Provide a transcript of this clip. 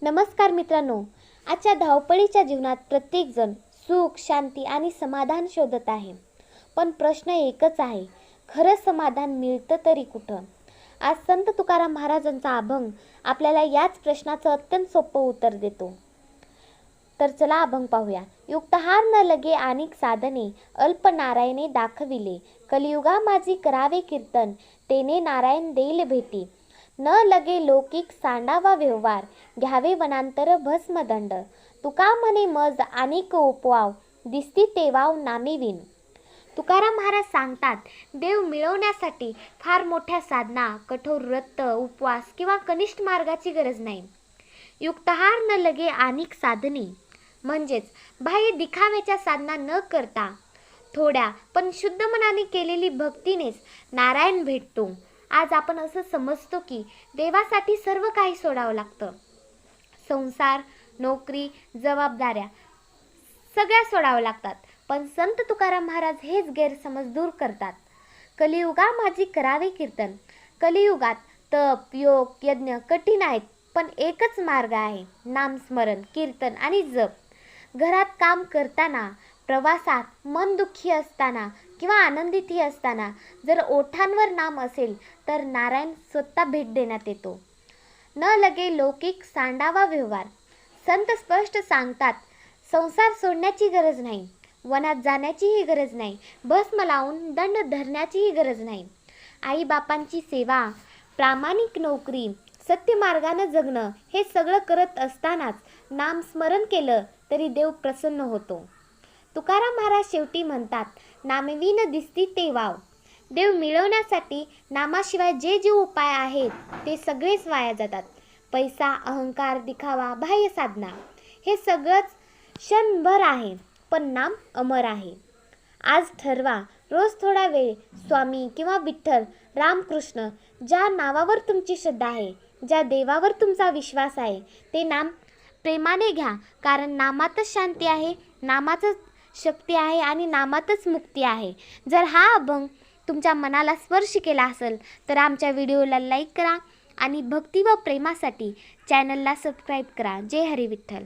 नमस्कार मित्रांनो, आजच्या धावपळीच्या जीवनात प्रत्येकजण सुख, शांती आणि समाधान शोधत आहे. पण प्रश्न एकच आहे, खरं समाधान मिळतं तरी कुठं? आज संत तुकाराम महाराजांचा अभंग आपल्याला याच प्रश्नाचं अत्यंत सोपं उत्तर देतो. तर चला अभंग पाहूया. युक्तहार न लगे अनेक साधने, अल्प नारायणे दाखविले. कलियुगा माझी करावे कीर्तन, तेने नारायण देईल भेटी. न लगे लौकिक सांडावा व्यवहार, घ्यावे वनांतर भस्मदंड. तुका म्हणे मज अनेक उपवाव, दिसती तेवाव नामे विण. तुकाराम महाराज सांगतात, देव मिळवण्यासाठी फार मोठ्या साधना, कठोर व्रत, उपवास किंवा कनिष्ठ मार्गाची गरज नाही. युक्तहार न लगे अनेक साधने म्हणजेच बाह्य दिखाव्याच्या साधना न करता थोड्या पण शुद्ध मनाने केलेली भक्तीनेच नारायण भेटतो. आज आपण असं समजतो की देवासाठी सर्व काही सोडावं लागतं. संसार, नोकरी, जबाबदाऱ्या सगळ्या सोडावं लागतात. पण संत तुकाराम महाराज हेच गैरसमज दूर करतात. कलियुगा माझी करावे कीर्तन. कलियुगात तप, योग, यज्ञ कठीण आहेत, पण एकच मार्ग आहे, नामस्मरण, कीर्तन आणि जप. घरात काम करताना, प्रवासात, मन दुःखी असताना किंवा आनंदितही असताना जर ओठांवर नाम असेल तर नारायण स्वतः भेट देण्यात येतो. न लगे लौकिक सांडावा व्यवहार. संत स्पष्ट सांगतात, संसार सोडण्याची गरज नाही, वनात जाण्याचीही गरज नाही, भस्म लावून दंड धरण्याचीही गरज नाही. आई बापांची सेवा, प्रामाणिक नोकरी, सत्य मार्गानं जगणं हे सगळं करत असतानाच नामस्मरण केलं तरी देव प्रसन्न होतो. तुकाराम महाराज शेवटी म्हणतात, नामविण दिसती ते वाव. देव मिळवण्यासाठी नामाशिवाय जे जे उपाय आहेत ते सगळेच वाया जातात. पैसा, अहंकार, दिखावा, बाह्य साधना हे सगळंच क्षणभर आहे, पण नाम अमर आहे. आज ठरवा, रोज थोडा वेळ स्वामी किंवा विठ्ठल, रामकृष्ण ज्या नावावर तुमची श्रद्धा आहे, ज्या देवावर तुमचा विश्वास आहे ते नाम प्रेमाने घ्या. कारण नामातच शांती आहे, नामातच शक्ती आहे आणि नामातच मुक्ती आहे. जर हा अभंग तुमच्या मनाला स्पर्श केला असेल तर आमच्या व्हिडिओला लाईक करा आणि भक्ती व प्रेमासाठी चॅनलला सबस्क्राईब करा. जय हरी विठ्ठल.